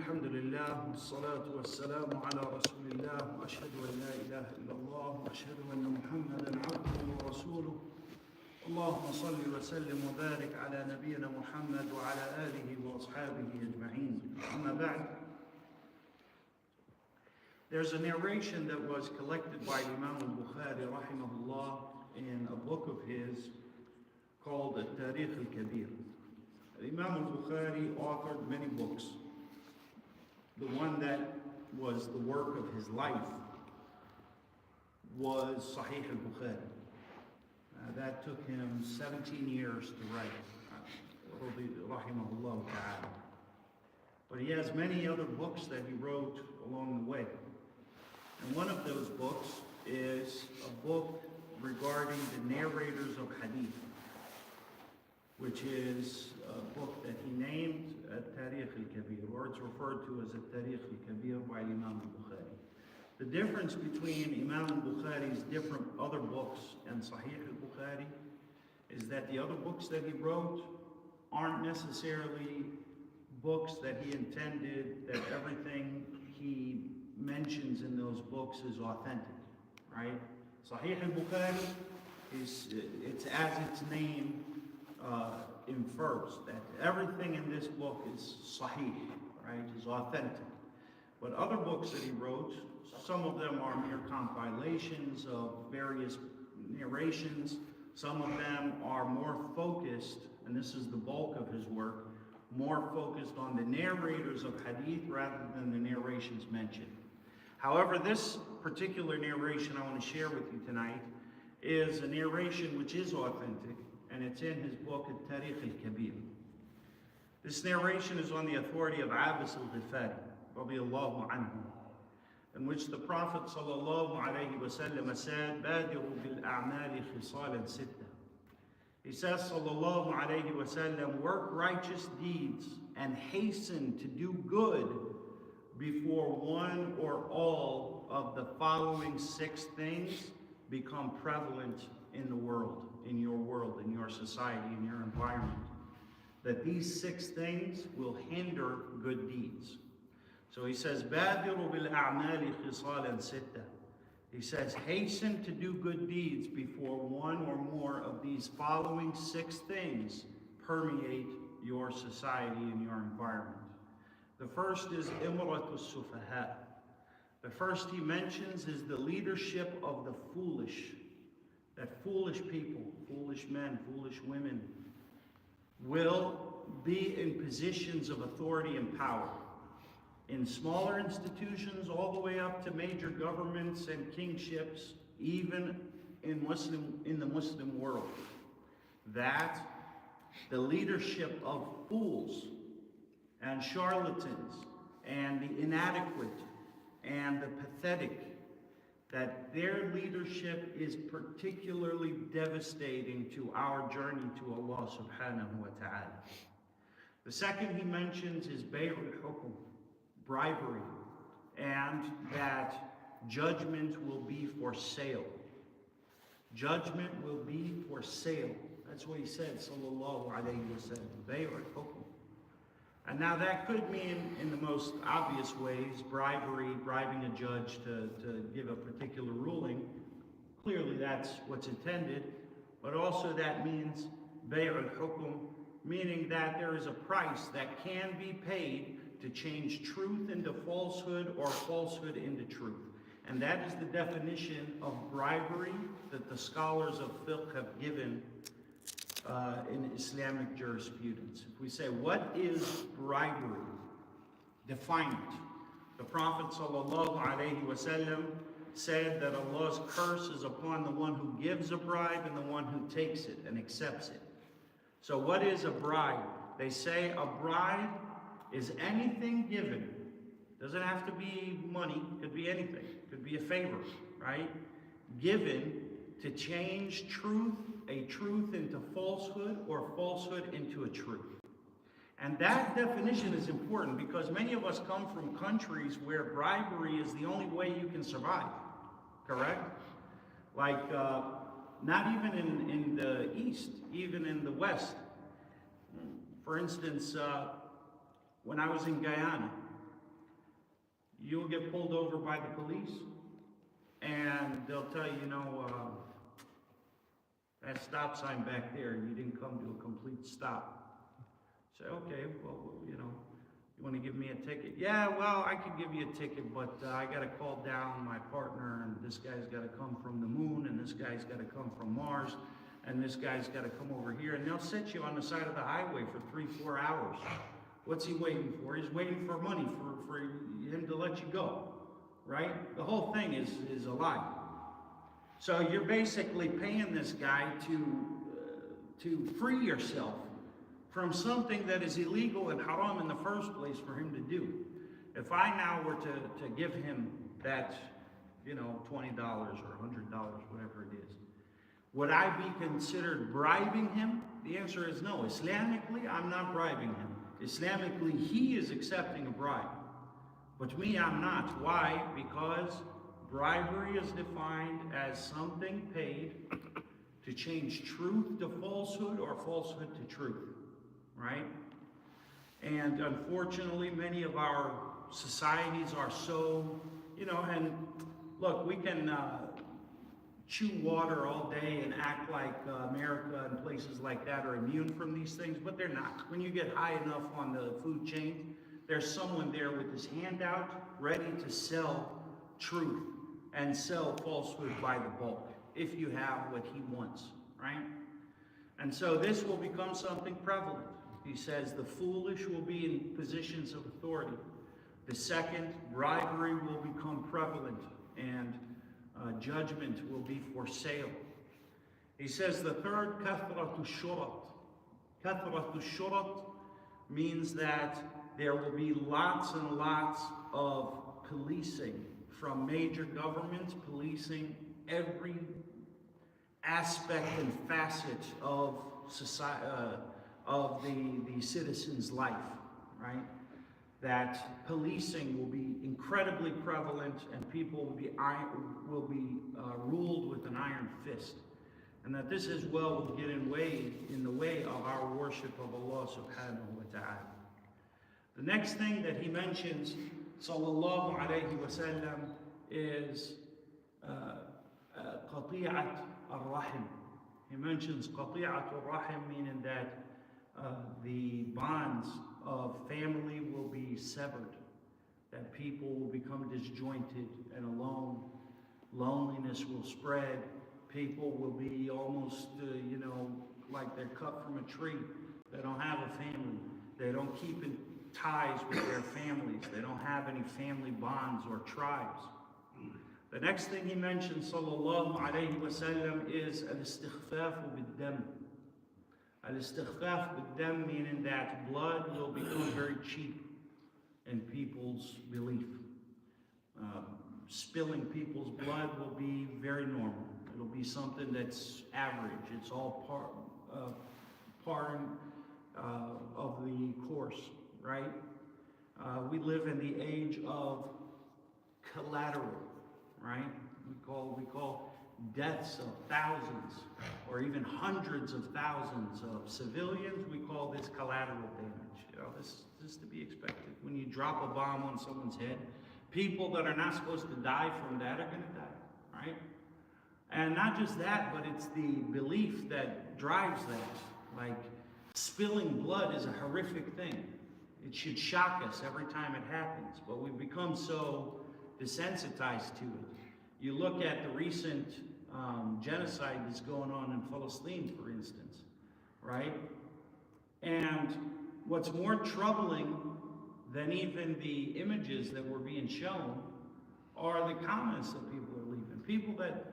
الحمد لله والصلاة والسلام على رسول الله وأشهد أن لا إله إلا الله وأشهد أن محمدا عبده ورسوله اللهم صل وسلم وبارك على نبينا محمد وعلى آله وأصحابه أجمعين. أما بعد, there's a narration that was collected by Imam al-Bukhari rahimahullah in a book of his called Al-Tarikh al-Kabir. Imam al-Bukhari authored many books. The one that was the work of his life was Sahih al-Bukhari. That took him 17 years to write, rahimahullah ta'ala. But he has many other books that he wrote along the way. And one of those books is a book regarding the narrators of hadith, which is a book that he named Al-Tarikh al-Kabir, or it's referred to as Al-Tarikh al-Kabir by Imam al-Bukhari. The difference between Imam al-Bukhari's different other books and Sahih al-Bukhari is that the other books that he wrote aren't necessarily books that he intended that everything he mentions in those books is authentic, right? Sahih al-Bukhari it's as its name infers, that everything in this book is sahih, right, is authentic. But other books that he wrote, some of them are mere compilations of various narrations. Some of them are more focused, and this is the bulk of his work, more focused on the narrators of hadith rather than the narrations mentioned. However, this particular narration I want to share with you tonight is a narration which is authentic, and it's in his book, Al-Tarikh al-Kabir. This narration is on the authority of Abbas al-Ghifari, radiyallahu anhu, in which the Prophet sallallahu alayhi wa sallam said, "Badiru bil-a'mali khisalan sitta." He says, sallallahu alayhi wa sallam, work righteous deeds and hasten to do good before one or all of the following 6 things become prevalent in the world, in your society, in your environment. That these 6 things will hinder good deeds. So he says, "Badiru bil-a'mali khisalan sitta." He says, hasten to do good deeds before one or more of these following 6 things permeate your society and your environment. The first is imratu sufaha. The first he mentions is the leadership of the foolish. That foolish people, foolish men, foolish women, will be in positions of authority and power. In smaller institutions, all the way up to major governments and kingships, even in the Muslim world. That the leadership of fools and charlatans and the inadequate and the pathetic, that their leadership is particularly devastating to our journey to Allah subhanahu wa ta'ala. The second he mentions is bay'ul hukum, bribery, and that judgment will be for sale. Judgment will be for sale. That's what he said, sallallahu alayhi wa sallam, bay'ul hukum. And now that could mean, in the most obvious ways, bribing a judge to give a particular ruling. Clearly that's what's intended. But also that means bay'ul hukum, meaning that there is a price that can be paid to change truth into falsehood or falsehood into truth. And that is the definition of bribery that the scholars of fiqh have given in Islamic jurisprudence. If we say, what is bribery? Define it. The Prophet ﷺ said that Allah's curse is upon the one who gives a bribe and the one who takes it and accepts it. So what is a bribe? They say a bribe is anything given. Doesn't have to be money, could be anything. Could be a favor, right? Given to change a truth into falsehood or falsehood into a truth. And that definition is important because many of us come from countries where bribery is the only way you can survive, correct? Like, not even in the East, even in the West. For instance, when I was in Guyana, you'll get pulled over by the police, and they'll tell you, that stop sign back there, you didn't come to a complete stop. Say, okay, well, you want to give me a ticket? Yeah, well, I could give you a ticket, but I got to call down my partner, and this guy's got to come from the moon, and this guy's got to come from Mars, and this guy's got to come over here, and they'll set you on the side of the highway for 3-4 hours. What's he waiting for? He's waiting for money, for him to let you go, right? The whole thing is a lie. So you're basically paying this guy to free yourself from something that is illegal and haram in the first place for him to do. If I now were to give him that, $20 or $100, whatever it is, would I be considered bribing him? The answer is no. Islamically, I'm not bribing him. Islamically, he is accepting a bribe. But me, I'm not. Why? Because bribery is defined as something paid to change truth to falsehood or falsehood to truth, right? And unfortunately, many of our societies are so, and look, we can chew water all day and act like America and places like that are immune from these things, but they're not. When you get high enough on the food chain, there's someone there with his hand out, ready to sell truth and sell falsehood by the bulk, if you have what he wants, right? And so this will become something prevalent. He says the foolish will be in positions of authority. The second, bribery will become prevalent, and judgment will be for sale. He says the third, kathratu shurat. Kathratu shurat means that there will be lots and lots of policing from major governments, policing every aspect and facet of society, of the citizen's life, right? That policing will be incredibly prevalent, and people will be ruled with an iron fist, and that this as well will get in the way of our worship of Allah subhanahu wa ta'ala. The next thing that he mentions, sallallahu alayhi wa sallam, is qati'at ar-rahim. He mentions qati'at ar-rahim, meaning that the bonds of family will be severed, that people will become disjointed and alone. Loneliness will spread. People will be almost, like they're cut from a tree. They don't have a family. They don't keep in ties with their families. They don't have any family bonds or tribes. The next thing he mentions, sallallahu alayhi wa sallam, is al-istighfaf bid-dam. Al-istighfaf bid-dam, meaning that blood will become very cheap in people's belief. Spilling people's blood will be very normal. It'll be something that's average. It's all part of the course, right? We live in the age of collateral, right? We call deaths of thousands or even hundreds of thousands of civilians. We call this collateral damage. This is to be expected. When you drop a bomb on someone's head, people that are not supposed to die from that are going to die, right? And not just that, but it's the belief that drives that. Like, spilling blood is a horrific thing. It should shock us every time it happens, but we've become so desensitized to it. You look at the recent genocide that's going on in Palestine, for instance, right? And what's more troubling than even the images that were being shown are the comments that people are leaving. People that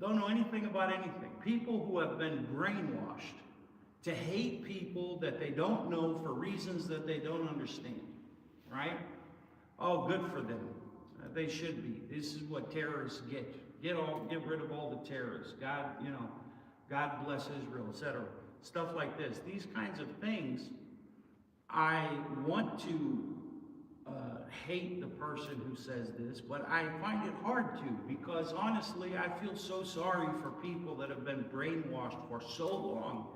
don't know anything about anything. People who have been brainwashed to hate people that they don't know for reasons that they don't understand, right? Oh, good for them. They should be. This is what terrorists get. Get rid of all the terrorists. God bless Israel, etc. Stuff like this. These kinds of things, I want to hate the person who says this, but I find it hard to, because honestly, I feel so sorry for people that have been brainwashed for so long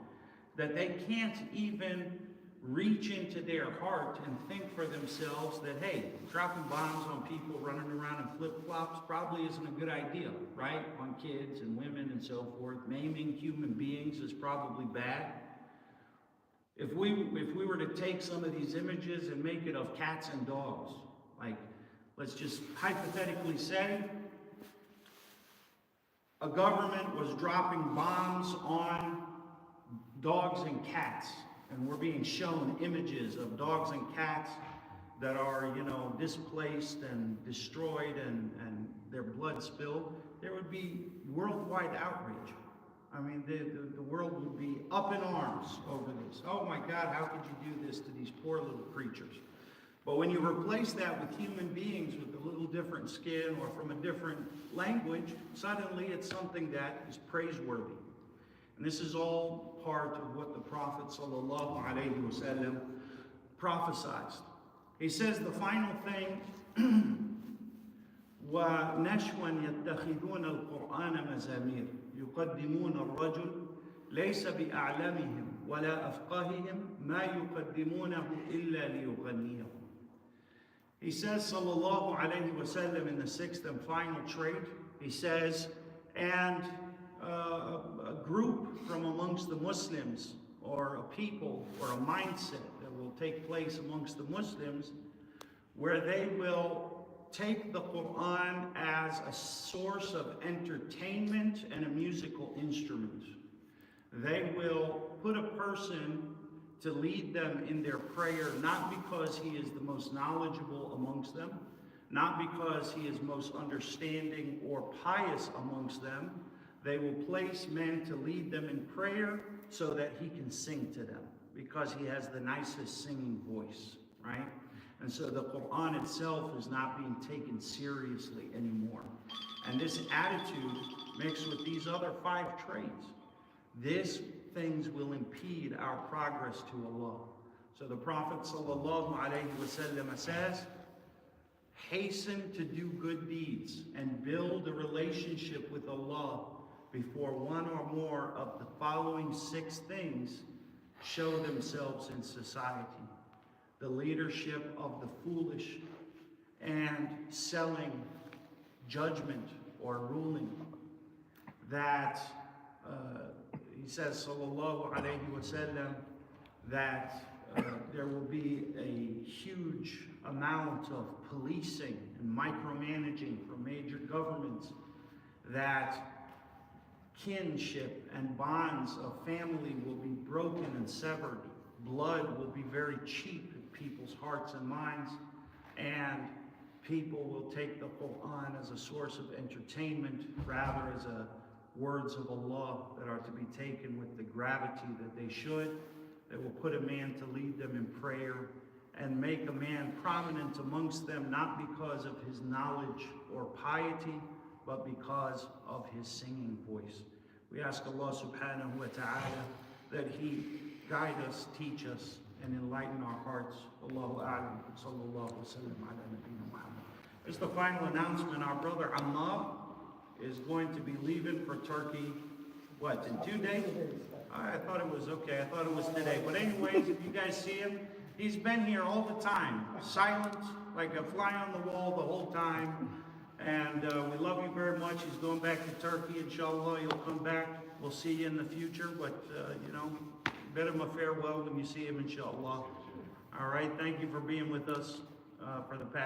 that they can't even reach into their heart and think for themselves that, hey, dropping bombs on people running around in flip-flops probably isn't a good idea, right? On kids and women and so forth. Maiming human beings is probably bad. If we were to take some of these images and make it of cats and dogs, like, let's just hypothetically say a government was dropping bombs on dogs and cats, and we're being shown images of dogs and cats that are, displaced and destroyed and their blood spilled, there would be worldwide outrage. I mean, the world would be up in arms over this. Oh my God, how could you do this to these poor little creatures? But when you replace that with human beings with a little different skin or from a different language, suddenly it's something that is praiseworthy. And this is all part of what the Prophet ﷺ prophesied. He says the final thing, وَنَشْوًا يَتَّخِذُونَ الْقُرْآنَ مَزَامِيرَ يُقَدِّمُونَ الرَّجُلَ لَيْسَ بِأَعْلَمِهِمْ وَلَا أَفْقَهِهِمْ مَا يُقَدِّمُونَهُ إِلَّا لِيُغَنِّيَهُ. He says, sallallahu alayhi wa sallam, in the sixth and final trait, he says, and a group from amongst the Muslims, or a people, or a mindset that will take place amongst the Muslims, where they will take the Quran as a source of entertainment and a musical instrument. They will put a person to lead them in their prayer, not because he is the most knowledgeable amongst them, not because he is most understanding or pious amongst them. They will place men to lead them in prayer so that he can sing to them, because he has the nicest singing voice, right? And so the Quran itself is not being taken seriously anymore. And this attitude mixed with these other 5 traits, these things will impede our progress to Allah. So the Prophet ﷺ says, hasten to do good deeds and build a relationship with Allah before one or more of the following 6 things show themselves in society. The leadership of the foolish and selling judgment or ruling. That he says, sallallahu alayhi wa sallam, that there will be a huge amount of policing and micromanaging from major governments, that kinship and bonds of family will be broken and severed. Blood will be very cheap in people's hearts and minds, and people will take the Quran as a source of entertainment rather as a words of Allah that are to be taken with the gravity that they should. They will put a man to lead them in prayer and make a man prominent amongst them, not because of his knowledge or piety, but because of his singing voice. We ask Allah subhanahu wa ta'ala that He guide us, teach us, and enlighten our hearts. Allahu a'lam. Sallallahu wa sallam ala nabiyyina Muhammad. As the final announcement, our brother Ammar is going to be leaving for Turkey, what, in 2 days? I thought it was okay. I thought it was today. But anyways, if you guys see him, he's been here all the time, silent, like a fly on the wall the whole time. And we love you very much. He's going back to Turkey. Inshallah, he'll come back. We'll see you in the future. But, bid him a farewell when you see him, inshallah. All right. Thank you for being with us for the past